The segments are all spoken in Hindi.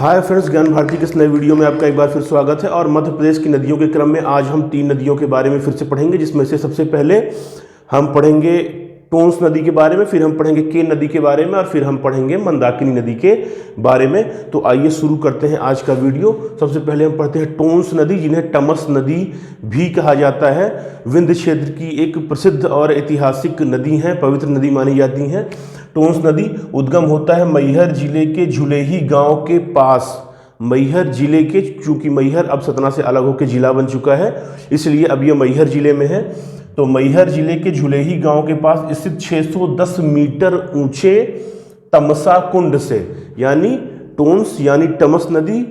हाय फ्रेंड्स, ज्ञान भारती के इस नए वीडियो में आपका एक बार फिर स्वागत है। और मध्य प्रदेश की नदियों के क्रम में आज हम 3 नदियों के बारे में फिर से पढ़ेंगे, जिसमें से सबसे पहले हम पढ़ेंगे टोंस नदी के बारे में, फिर हम पढ़ेंगे केन नदी के बारे में और फिर हम पढ़ेंगे मंदाकिनी नदी के बारे में। तो आइए शुरू करते हैं आज का वीडियो। सबसे पहले हम पढ़ते हैं टोंस नदी, जिन्हें टमस नदी भी कहा जाता है। विंध्य क्षेत्र की एक प्रसिद्ध और ऐतिहासिक नदी है, पवित्र नदी मानी जाती है। टोंस नदी उद्गम होता है मैहर जिले के झुलेही गांव के पास। मैहर जिले के, चूंकि मैहर अब सतना से अलग होकर जिला बन चुका है, इसलिए अब ये मैहर जिले में है। तो मैहर जिले के झुलेही गांव के पास स्थित 610 मीटर ऊंचे तमसा कुंड से, यानी टोंस यानी टमस नदी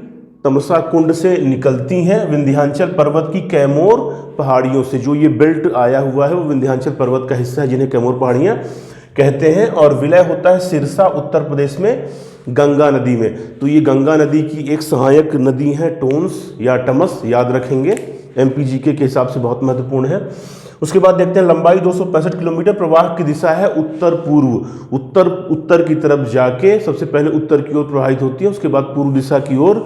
तमसा कुंड से निकलती हैं विंध्याचल पर्वत की कैमोर पहाड़ियों से। जो ये बेल्ट आया हुआ है वो विंध्याचल पर्वत का हिस्सा है, जिन्हें कैमोर पहाड़ियाँ कहते हैं। और विलय होता है सिरसा उत्तर प्रदेश में गंगा नदी में। तो ये गंगा नदी की एक सहायक नदी है टोंस या टमस, याद रखेंगे, एमपीजीके के हिसाब से बहुत महत्वपूर्ण है। उसके बाद देखते हैं लंबाई 265 किलोमीटर, प्रवाह की दिशा है उत्तर पूर्व। उत्तर की तरफ जाके सबसे पहले उत्तर की ओर प्रवाहित होती है, उसके बाद पूर्व दिशा की ओर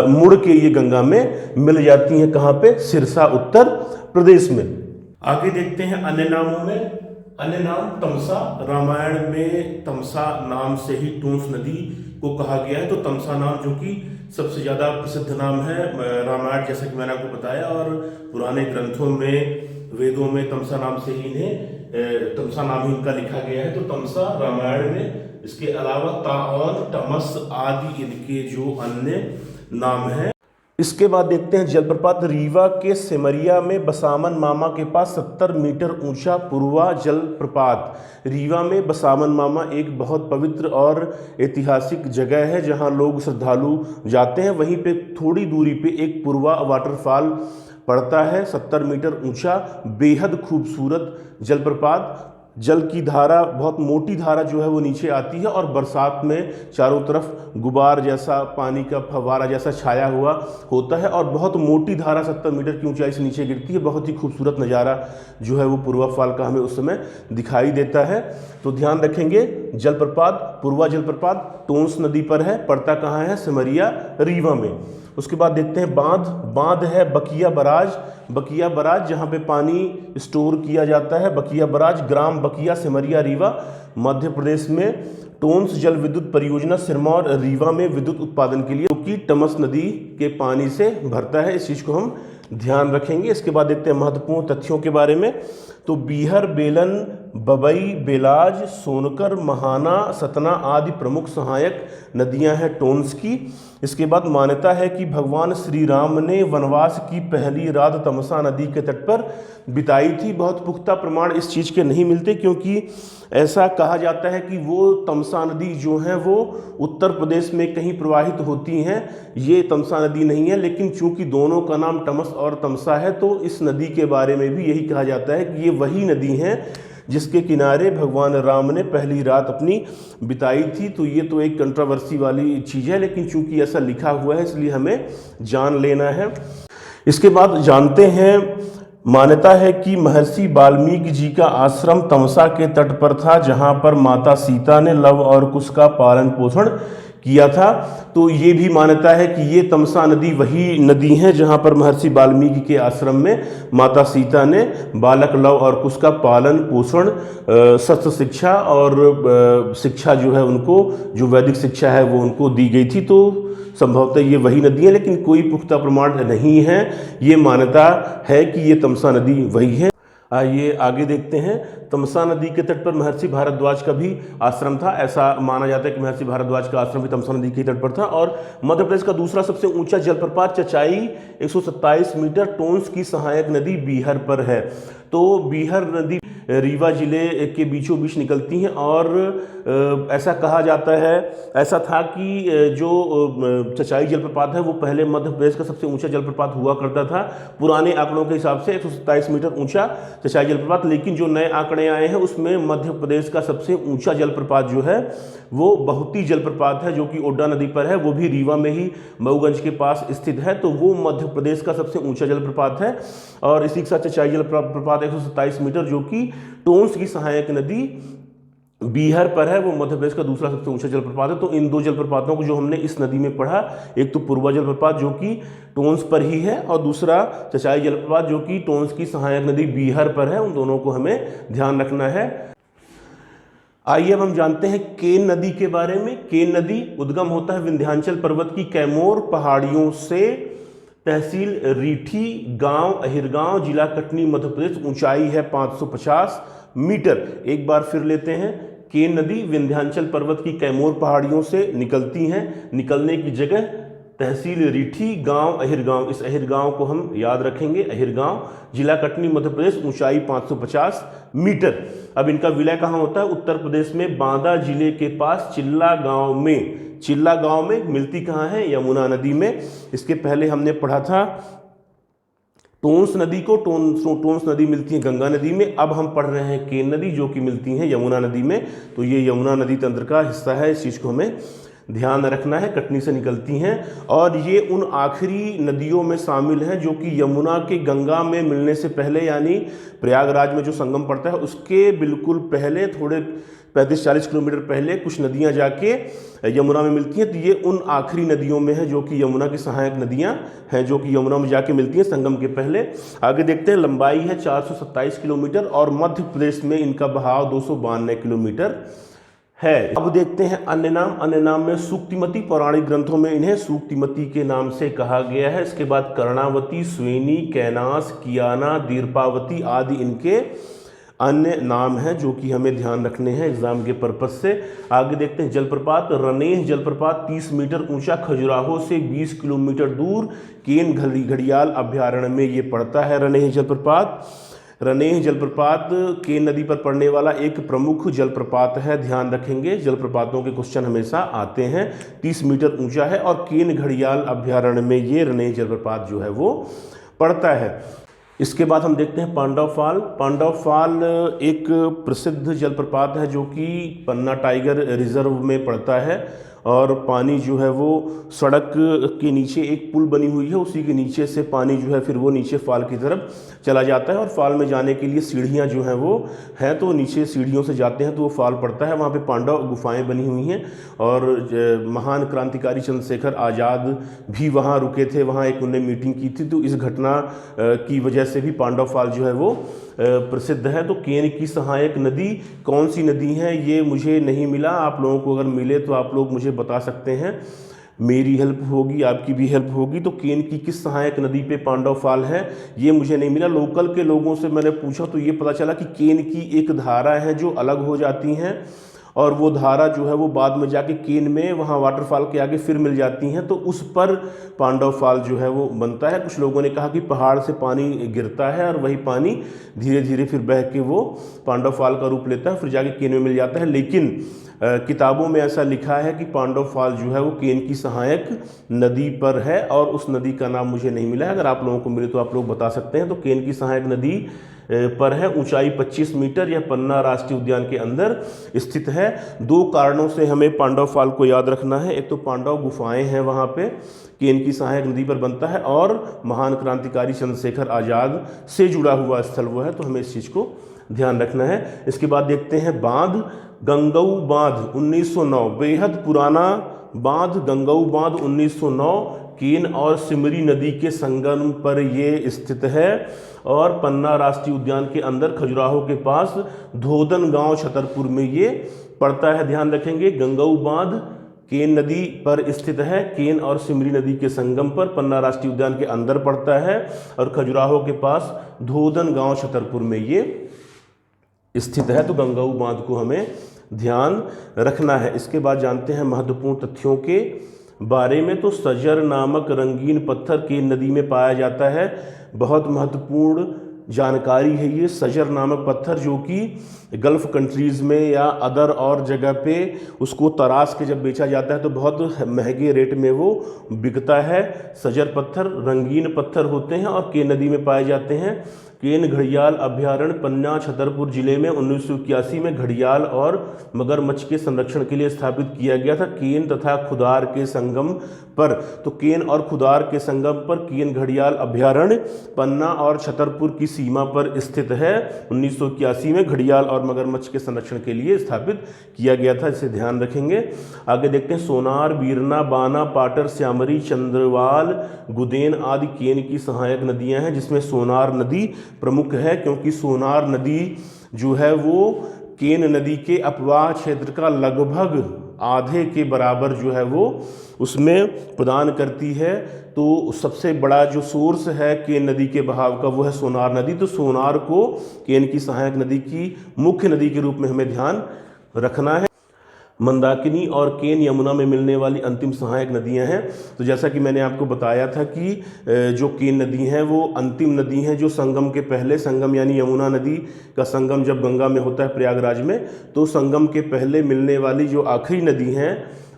मुड़ के ये गंगा में मिल जाती है। कहाँ पे? सिरसा उत्तर प्रदेश में। आगे देखते हैं अन्य नामों में। अन्य नाम तमसा, रामायण में तमसा नाम से ही टोंस नदी को कहा गया है। तो तमसा नाम जो कि सबसे ज़्यादा प्रसिद्ध नाम है रामायण, जैसा कि मैंने आपको बताया, और पुराने ग्रंथों में, वेदों में तमसा नाम से ही इन्हें तमसा नाम ही इनका लिखा गया है। तो तमसा रामायण में, इसके अलावा ताऔन, टमस आदि इनके जो अन्य नाम हैं। इसके बाद देखते हैं जलप्रपात रीवा के सिमरिया में बसामन मामा के पास 70 मीटर ऊंचा पूर्वा जलप्रपात। रीवा में बसामन मामा एक बहुत पवित्र और ऐतिहासिक जगह है, जहां लोग श्रद्धालु जाते हैं। वहीं पे थोड़ी दूरी पे एक पूर्वा वाटरफॉल पड़ता है, 70 मीटर ऊंचा, बेहद खूबसूरत जलप्रपात। जल की धारा, बहुत मोटी धारा जो है वो नीचे आती है और बरसात में चारों तरफ गुबार जैसा, पानी का फव्वारा जैसा छाया हुआ होता है और बहुत मोटी धारा 70 मीटर की ऊंचाई से नीचे गिरती है। बहुत ही खूबसूरत नज़ारा जो है वो पूर्वा फॉल का हमें उस समय दिखाई देता है। तो ध्यान रखेंगे, जलप्रपात, पूर्वा जलप्रपात टोंस नदी पर है, पड़ता कहाँ है? सिमरिया, रीवा में। उसके बाद देखते हैं बांध है बकिया बराज। बकिया बराज जहाँ पे पानी स्टोर किया जाता है, बकिया बराज, ग्राम बकिया, सिमरिया, रीवा, मध्य प्रदेश में। टोंस जल विद्युत परियोजना सिरमौर, रीवा में विद्युत उत्पादन के लिए, जो कि टमस नदी के पानी से भरता है। इस चीज़ को हम ध्यान रखेंगे। इसके बाद देखते हैं महत्वपूर्ण तथ्यों के बारे में। तो बीहर, बेलन, बबई, बेलाज, सोनकर, महाना, सतना आदि प्रमुख सहायक नदियां हैं टोंस की। इसके बाद मान्यता है कि भगवान श्री राम ने वनवास की पहली रात तमसा नदी के तट पर बिताई थी। बहुत पुख्ता प्रमाण इस चीज़ के नहीं मिलते, क्योंकि ऐसा कहा जाता है कि वो तमसा नदी जो है वो उत्तर प्रदेश में कहीं प्रवाहित होती हैं, ये तमसा नदी नहीं है। लेकिन चूंकि दोनों का नाम टमस और तमसा है, तो इस नदी के बारे में भी यही कहा जाता है कि ये वही नदी है जिसके किनारे भगवान राम ने पहली रात अपनी बिताई थी। तो ये तो एक कंट्रोवर्सी वाली चीज़ है, लेकिन चूंकि ऐसा लिखा हुआ है इसलिए हमें जान लेना है। इसके बाद जानते हैं, मान्यता है कि महर्षि वाल्मीकि जी का आश्रम तमसा के तट पर था, जहां पर माता सीता ने लव और कुश का पालन पोषण किया था। तो ये भी मान्यता है कि ये तमसा नदी वही नदी है जहां पर महर्षि वाल्मीकि के आश्रम में माता सीता ने बालक लव और कुश का पालन पोषण, शस्त्र शिक्षा और शिक्षा जो है उनको, जो वैदिक शिक्षा है वो उनको दी गई थी। तो संभवतः ये वही नदी है, लेकिन कोई पुख्ता प्रमाण नहीं है। ये मान्यता है कि ये तमसा नदी वही है। आइए आगे देखते हैं। तमसा नदी के तट पर महर्षि भारद्वाज का भी आश्रम था। ऐसा माना जाता है कि महर्षि भारद्वाज का आश्रम भी तमसा नदी के तट पर था। और मध्य प्रदेश का दूसरा सबसे ऊंचा जलप्रपात चचाई 127 मीटर, टोंस की सहायक नदी बीहर पर है। तो बीहर नदी रीवा जिले के बीचों बीच निकलती हैं और ऐसा कहा जाता है, ऐसा था कि जो चचाई जलप्रपात है वो पहले मध्य प्रदेश का सबसे ऊंचा जलप्रपात हुआ करता था, पुराने आंकड़ों के हिसाब से 127 मीटर ऊंचा चचाई जलप्रपात। लेकिन जो नए आंकड़े आए हैं उसमें मध्य प्रदेश का सबसे ऊंचा जलप्रपात जो है वो बहुती जलप्रपात है, जो कि ओड्डा नदी पर है, वो भी रीवा में ही मऊगंज के पास स्थित है। तो वो मध्य प्रदेश का सबसे ऊंचा जलप्रपात है। और इसी के साथ चचाई जलप्रपात 127 मीटर, जो कि टोंस की सहायक नदी बीहर पर है, वो मध्य प्रदेश का दूसरा सबसे ऊंचा जलप्रपात है। तो इन दो जलप्रपातों को जो हमने इस नदी में पढ़ा, एक तो पूर्वा जलप्रपात जो कि टोंस पर ही है, और दूसरा चचाई जलप्रपात जो कि टोंस की सहायक नदी बीहर पर है। उन दोनों को हमें ध्यान रखना है। आइए अब हम जानते हैं केन नदी के बारे में। केन नदी उद्गम होता है विंध्याचल पर्वत की कैमोर पहाड़ियों से, तहसील रीठी, गांव अहिरगांव, जिला कटनी, मध्य प्रदेश। ऊंचाई है 550 मीटर। एक बार फिर लेते हैं। केन नदी विंध्याचल पर्वत की कैमोर पहाड़ियों से निकलती हैं। निकलने की जगह तहसील रीठी, गांव अहिरगांव। इस अहिरगांव को हम याद रखेंगे, अहिरगांव, जिला कटनी, मध्य प्रदेश। ऊंचाई 550 मीटर। अब इनका विलय कहाँ होता है? उत्तर प्रदेश में बांदा जिले के पास चिल्ला गांव में। चिल्ला गांव में मिलती कहाँ है? यमुना नदी में। इसके पहले हमने पढ़ा था टोंस नदी को। टोंस नदी मिलती है गंगा नदी में। अब हम पढ़ रहे हैं केन नदी जो कि मिलती है यमुना नदी में। तो ये यमुना नदी तंत्र का हिस्सा है, इस चीज़ को हमें ध्यान रखना है। कटनी से निकलती हैं और ये उन आखिरी नदियों में शामिल है जो कि यमुना के गंगा में मिलने से पहले, यानी प्रयागराज में जो संगम पड़ता है उसके बिल्कुल पहले, थोड़े 35-40 किलोमीटर पहले कुछ नदियां जाके यमुना में मिलती हैं। तो ये उन आखिरी नदियों में है जो कि यमुना की सहायक नदियां हैं, जो कि यमुना में जाके मिलती हैं संगम के पहले। आगे देखते हैं। लंबाई है 427 किलोमीटर और मध्य प्रदेश में इनका बहाव 292 किलोमीटर है। अब देखते हैं अन्य नाम। अन्य नाम में सूक्तिमती, पौराणिक ग्रंथों में इन्हें सूक्तिमती के नाम से कहा गया है। इसके बाद कर्णावती, स्वेनी, कैनास, कियाना, दीर्पावती आदि इनके अन्य नाम हैं जो कि हमें ध्यान रखने हैं एग्जाम के पर्पज से। आगे देखते हैं जलप्रपात। रनेह जलप्रपात 30 मीटर ऊंचा, खजुराहो से 20 किलोमीटर दूर, केन घड़ियाल अभ्यारण्य में ये पड़ता है रनेह जलप्रपात। रनेह जलप्रपात केन नदी पर पड़ने वाला एक प्रमुख जलप्रपात है, ध्यान रखेंगे। जलप्रपातों के क्वेश्चन हमेशा आते हैं। 30 मीटर ऊंचा है और केन घड़ियाल अभ्यारण्य में ये रनेह जलप्रपात जो है वो पड़ता है। इसके बाद हम देखते हैं पांडव फाल। पांडव फाल एक प्रसिद्ध जलप्रपात है जो कि पन्ना टाइगर रिजर्व में पड़ता है और पानी जो है वो सड़क के नीचे एक पुल बनी हुई है, उसी के नीचे से पानी जो है फिर वो नीचे फाल की तरफ चला जाता है और फाल में जाने के लिए सीढ़ियाँ जो हैं वो हैं, तो नीचे सीढ़ियों से जाते हैं तो वो फाल पड़ता है। वहाँ पे पांडव गुफाएं बनी हुई हैं और महान क्रांतिकारी चंद्रशेखर आज़ाद भी वहाँ रुके थे, वहाँ एक उन्होंने मीटिंग की थी। तो इस घटना की वजह से भी पांडव फाल जो है वो प्रसिद्ध है। तो केन की सहायक नदी कौन सी नदी है ये मुझे नहीं मिला, आप लोगों को अगर मिले तो आप लोग मुझे बता सकते हैं, मेरी हेल्प होगी, आपकी भी हेल्प होगी। तो केन की किस सहायक नदी पे पांडव फाल है ये मुझे नहीं मिला। लोकल के लोगों से मैंने पूछा तो ये पता चला कि केन की एक धारा है जो अलग हो जाती हैं और वो धारा जो है वो बाद में जाके केन में वहाँ वाटरफॉल के आगे फिर मिल जाती हैं, तो उस पर पांडव फाल जो है वो बनता है। कुछ लोगों ने कहा कि पहाड़ से पानी गिरता है और वही पानी धीरे धीरे फिर बह के वो पांडव फाल का रूप लेता है, फिर जाके केन में मिल जाता है। लेकिन किताबों में ऐसा लिखा है कि पांडव फाल जो है वो केन की सहायक नदी पर है और उस नदी का नाम मुझे नहीं मिला है। अगर आप लोगों को मिले तो आप लोग बता सकते हैं। तो केन की सहायक नदी पर है, ऊंचाई 25 मीटर, यह पन्ना राष्ट्रीय उद्यान के अंदर स्थित है। दो कारणों से हमें पांडव फाल को याद रखना है। एक तो पांडव गुफाएं हैं वहाँ पे, केन की सहायक नदी पर बनता है, और महान क्रांतिकारी चंद्रशेखर आज़ाद से जुड़ा हुआ स्थल वो है, तो हमें इस चीज़ को ध्यान रखना है। इसके बाद देखते हैं बांध। गंगऊ बांध 1909, बेहद पुराना बांध गंगऊ बांध 1909 केन और सिमरी नदी के संगम पर ये स्थित है और पन्ना राष्ट्रीय उद्यान के अंदर खजुराहो के पास धोदन गांव छतरपुर में ये पड़ता है। ध्यान रखेंगे, गंगऊ बांध केन नदी पर स्थित है, केन और सिमरी नदी के संगम पर, पन्ना राष्ट्रीय उद्यान के अंदर पड़ता है और खजुराहो के पास धोदन गांव छतरपुर में ये स्थित है। तो गंगऊ बांध को हमें ध्यान रखना है। इसके बाद जानते हैं महत्वपूर्ण तथ्यों के बारे में। तो सजर नामक रंगीन पत्थर केन नदी में पाया जाता है। बहुत महत्वपूर्ण जानकारी है ये। सजर नामक पत्थर जो कि गल्फ़ कंट्रीज़ में या अदर और जगह पे उसको तराश के जब बेचा जाता है तो बहुत महंगे रेट में वो बिकता है। सजर पत्थर रंगीन पत्थर होते हैं और केन नदी में पाए जाते हैं। केन घड़ियाल अभ्यारण्य पन्ना छतरपुर जिले में 1981 में घड़ियाल और मगरमच्छ के संरक्षण के लिए स्थापित किया गया था। केन तथा खुदार के संगम पर, तो केन और खुदार के संगम पर केन घड़ियाल अभ्यारण्य पन्ना और छतरपुर की सीमा पर स्थित है। 1981 में घड़ियाल और मगरमच्छ के संरक्षण के लिए स्थापित किया गया था, इसे ध्यान रखेंगे। आगे देखते हैं, सोनार, बीरना, बाना, पाटर, श्यामरी, चंद्रवाल, गुदेन आदि केन की सहायक नदियां हैं, जिसमें सोनार नदी प्रमुख है, क्योंकि सोनार नदी जो है वो केन नदी के अपवाह क्षेत्र का लगभग आधे के बराबर जो है वो उसमें प्रदान करती है। तो सबसे बड़ा जो सोर्स है केन नदी के बहाव का वो है सोनार नदी। तो सोनार को केन की सहायक नदी की मुख्य नदी के रूप में हमें ध्यान रखना है। मंदाकिनी और केन यमुना में मिलने वाली अंतिम सहायक नदियां हैं। तो जैसा कि मैंने आपको बताया था कि जो केन नदी हैं वो अंतिम नदी हैं जो संगम के पहले, संगम यानी यमुना नदी का संगम जब गंगा में होता है प्रयागराज में, तो संगम के पहले मिलने वाली जो आखिरी नदी हैं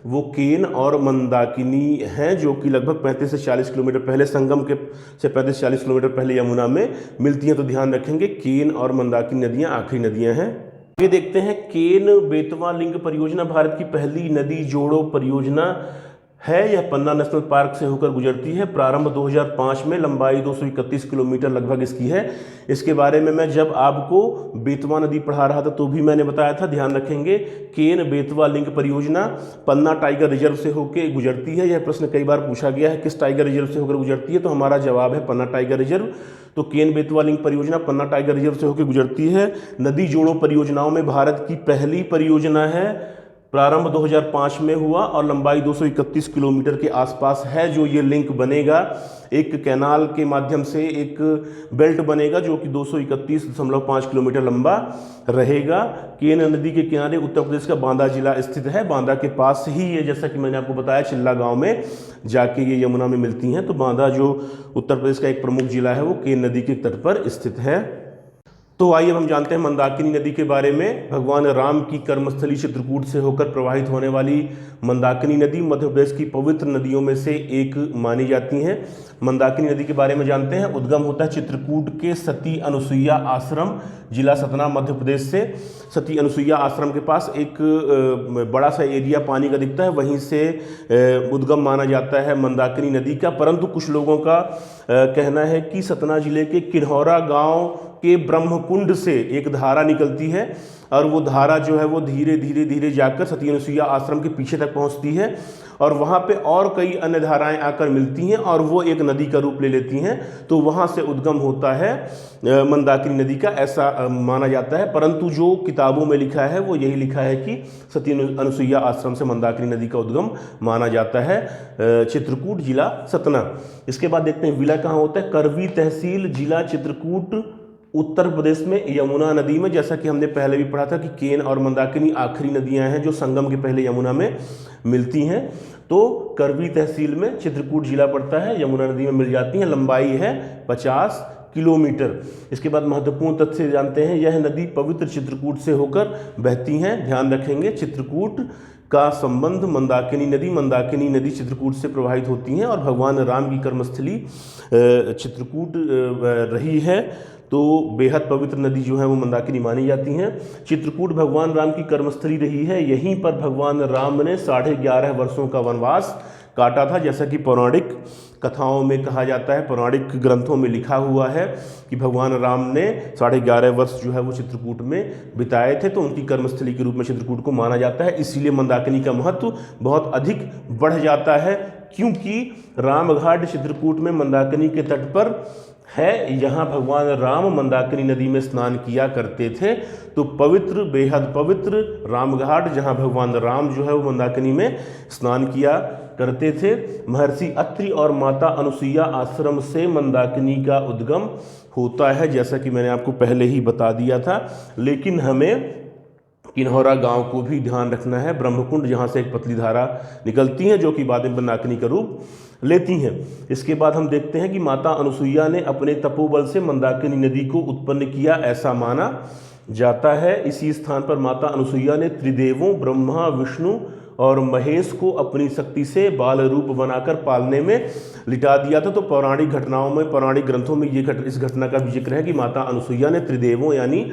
वो केन और मंदाकिनी हैं, जो कि लगभग 35 से 40 किलोमीटर पहले संगम के से 35 से 40 किलोमीटर पहले यमुना में मिलती हैं। तो ध्यान रखेंगे केन और मंदाकिनी नदियाँ आखिरी नदियाँ हैं। ये देखते हैं, केन बेतवा लिंक परियोजना भारत की पहली नदी जोड़ो परियोजना है। यह पन्ना नेशनल पार्क से होकर गुजरती है। प्रारंभ 2005 में, लंबाई 231 किलोमीटर लगभग इसकी है। इसके बारे में मैं जब आपको बेतवा नदी पढ़ा रहा था तो भी मैंने बताया था, ध्यान रखेंगे। केन बेतवा लिंक परियोजना पन्ना टाइगर रिजर्व से होकर गुजरती है। यह प्रश्न कई बार पूछा गया है, किस टाइगर रिजर्व से होकर गुजरती है, तो हमारा जवाब है पन्ना टाइगर रिजर्व। तो केन बेतवा लिंक परियोजना पन्ना टाइगर रिजर्व से होकर गुजरती है। नदी जोड़ो परियोजनाओं में भारत की पहली परियोजना है। प्रारंभ 2005 में हुआ और लंबाई 231 किलोमीटर के आसपास है। जो ये लिंक बनेगा, एक कैनाल के माध्यम से एक बेल्ट बनेगा जो कि 231.5 किलोमीटर लंबा रहेगा। केन नदी के किनारे उत्तर प्रदेश का बांदा जिला स्थित है। बांदा के पास ही ये, जैसा कि मैंने आपको बताया, चिल्ला गांव में जाके ये यमुना में मिलती हैं। तो बांदा जो उत्तर प्रदेश का एक प्रमुख जिला है वो केन नदी के तट पर स्थित है। तो आइए हम जानते हैं मंदाकिनी नदी के बारे में। भगवान राम की कर्मस्थली चित्रकूट से होकर प्रवाहित होने वाली मंदाकिनी नदी मध्य प्रदेश की पवित्र नदियों में से एक मानी जाती हैं। मंदाकिनी नदी के बारे में जानते हैं। उद्गम होता है चित्रकूट के सती अनुसुईया आश्रम, जिला सतना, मध्य प्रदेश से। सती अनुसुईया आश्रम के पास एक बड़ा सा एरिया पानी का दिखता है, वहीं से उद्गम माना जाता है मंदाकिनी नदी का। परंतु कुछ लोगों का कहना है कि सतना जिले के किन्हौरा गांव के ब्रह्मकुंड से एक धारा निकलती है और वो धारा जो है वो धीरे धीरे धीरे जाकर सती अनुसुईया आश्रम के पीछे तक पहुंचती है और वहाँ पे और कई अन्य धाराएं आकर मिलती हैं और वो एक नदी का रूप ले लेती हैं। तो वहाँ से उद्गम होता है मंदाकिनी नदी का, ऐसा माना जाता है। परंतु जो किताबों में लिखा है वो यही लिखा है कि सती अनुसुईया आश्रम से मंदाकिनी नदी का उद्गम माना जाता है, चित्रकूट, जिला सतना। इसके बाद देखते हैं विला कहाँ होता है। करवी तहसील, जिला चित्रकूट, उत्तर प्रदेश में, यमुना नदी में। जैसा कि हमने पहले भी पढ़ा था कि केन और मंदाकिनी आखिरी नदियां हैं जो संगम के पहले यमुना में मिलती हैं। तो करवी तहसील में चित्रकूट जिला पड़ता है, यमुना नदी में मिल जाती हैं। लंबाई है 50 किलोमीटर। इसके बाद महत्वपूर्ण तथ्य जानते हैं। यह नदी पवित्र चित्रकूट से होकर बहती हैं। ध्यान रखेंगे, चित्रकूट का संबंध मंदाकिनी नदी चित्रकूट से प्रवाहित होती हैं और भगवान राम की कर्मस्थली चित्रकूट रही है। तो बेहद पवित्र नदी जो है वो मंदाकिनी मानी जाती हैं। चित्रकूट भगवान राम की कर्मस्थली रही है। यहीं पर भगवान राम ने 11.5 वर्षों का वनवास काटा था, जैसा कि पौराणिक कथाओं में कहा जाता है, पौराणिक ग्रंथों में लिखा हुआ है कि भगवान राम ने 11.5 वर्ष जो है वो चित्रकूट में बिताए थे। तो उनकी कर्मस्थली के रूप में चित्रकूट को माना जाता है। इसीलिए मंदाकिनी का महत्व बहुत अधिक बढ़ जाता है, क्योंकि रामघाट चित्रकूट में मंदाकिनी के तट पर है। यहाँ भगवान राम मंदाकिनी नदी में स्नान किया करते थे। तो पवित्र, बेहद पवित्र रामघाट, जहाँ भगवान राम जो है वो मंदाकिनी में स्नान किया करते थे। महर्षि अत्रि और माता अनुसुईया आश्रम से मंदाकिनी का उद्गम होता है, जैसा कि मैंने आपको पहले ही बता दिया था। लेकिन हमें किन्हौरा गांव को भी ध्यान रखना है, ब्रह्मकुंड, जहाँ से एक पतली धारा निकलती है जो कि बाद में मंदाकिनी का रूप लेती हैं। इसके बाद हम देखते हैं कि माता अनुसुईया ने अपने तपोबल से मंदाकिनी नदी को उत्पन्न किया, ऐसा माना जाता है। इसी स्थान पर माता अनुसुईया ने त्रिदेवों ब्रह्मा, विष्णु और महेश को अपनी शक्ति से बाल रूप बनाकर पालने में लिटा दिया था। तो पौराणिक घटनाओं में, पौराणिक ग्रंथों में इस घटना का भी जिक्र है कि माता अनुसुईया ने त्रिदेवों यानी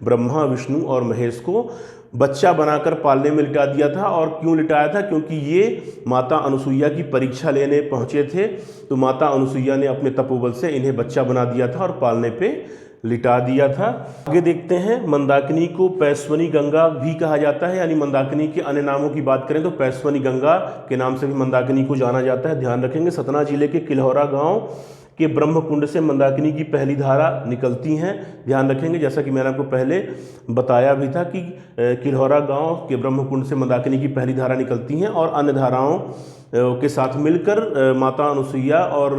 ब्रह्मा, विष्णु और महेश को बच्चा बनाकर पालने में लिटा दिया था। और क्यों लिटाया था? क्योंकि ये माता अनुसुईया की परीक्षा लेने पहुँचे थे। तो माता अनुसुईया ने अपने तपोबल से इन्हें बच्चा बना दिया था और पालने पे लिटा दिया था। आगे देखते हैं, मंदाकिनी को पैस्वनी गंगा भी कहा जाता है, यानी मंदाकिनी के अन्य नामों की बात करें तो पैस्वनी गंगा के नाम से भी मंदाकिनी को जाना जाता है। ध्यान रखेंगे, सतना जिले के किल्हौरा गांव के ब्रह्म कुंड से मंदाकिनी की पहली धारा निकलती हैं। ध्यान रखेंगे, जैसा कि मैंने आपको पहले बताया भी था कि किल्हौरा गांव के ब्रह्म कुंड से मंदाकिनी की पहली धारा निकलती हैं और अन्य धाराओं के साथ मिलकर माता अनुसुईया और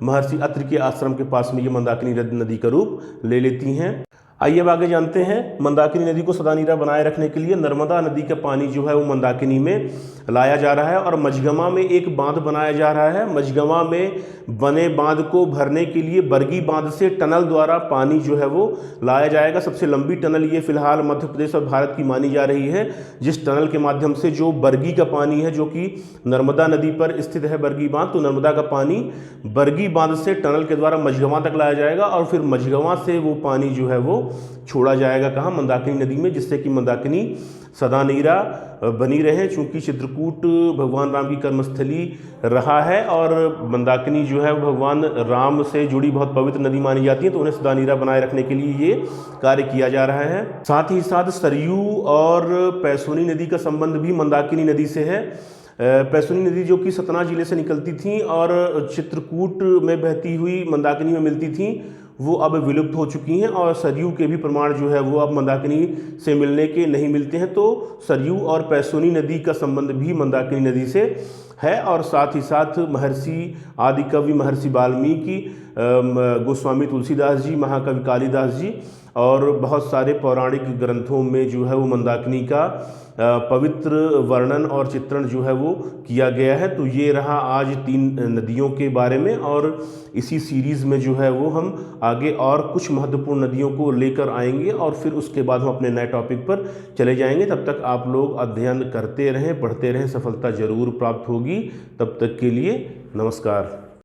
महर्षि अत्रि के आश्रम के पास में ये मंदाकिनी नदी का रूप ले लेती हैं। आइए अब आगे जानते हैं, मंदाकिनी नदी को सदा नीरा बनाए रखने के लिए नर्मदा नदी का पानी जो है वो मंदाकिनी में लाया जा रहा है और मझगवां में एक बांध बनाया जा रहा है। मझगवां में बने बांध को भरने के लिए बरगी बांध से टनल द्वारा पानी जो है वो लाया जाएगा। सबसे लंबी टनल ये फिलहाल मध्य प्रदेश और भारत की मानी जा रही है, जिस टनल के माध्यम से जो बरगी का पानी है, जो कि नर्मदा नदी पर स्थित है बरगी बांध, तो नर्मदा का पानी बरगी बांध से टनल के द्वारा मझगवां तक लाया जाएगा और फिर मझगवां से वो पानी जो है वो छोड़ा जाएगा कहाँ? मंदाकिनी नदी में, जिससे कि मंदाकिनी सदा नीरा बनी रहे। चूंकि चित्रकूट भगवान राम की कर्मस्थली रहा है और मंदाकिनी जो है भगवान राम से जुड़ी बहुत पवित्र नदी मानी जाती है, तो उन्हें सदा नीरा बनाए रखने के लिए ये कार्य किया जा रहा है। साथ ही साथ सरयू और पैसोनी नदी का संबंध भी मंदाकिनी नदी से है। पैसोनी नदी जो कि सतना जिले से निकलती थी और चित्रकूट में बहती हुई मंदाकिनी में मिलती थी, वो अब विलुप्त हो चुकी हैं और सरयू के भी प्रमाण जो है वो अब मंदाकिनी से मिलने के नहीं मिलते हैं। तो सरयू और पैसोनी नदी का संबंध भी मंदाकिनी नदी से है। और साथ ही साथ महर्षि आदि कवि महर्षि वाल्मीकि, गोस्वामी तुलसीदास जी, महाकवि कालिदास जी और बहुत सारे पौराणिक ग्रंथों में जो है वो मंदाकिनी का पवित्र वर्णन और चित्रण जो है वो किया गया है। तो ये रहा आज 3 नदियों के बारे में और इसी सीरीज़ में जो है वो हम आगे और कुछ महत्वपूर्ण नदियों को लेकर आएंगे और फिर उसके बाद हम अपने नए टॉपिक पर चले जाएंगे। तब तक आप लोग अध्ययन करते रहें, पढ़ते रहें, सफलता ज़रूर प्राप्त होगी। तब तक के लिए नमस्कार।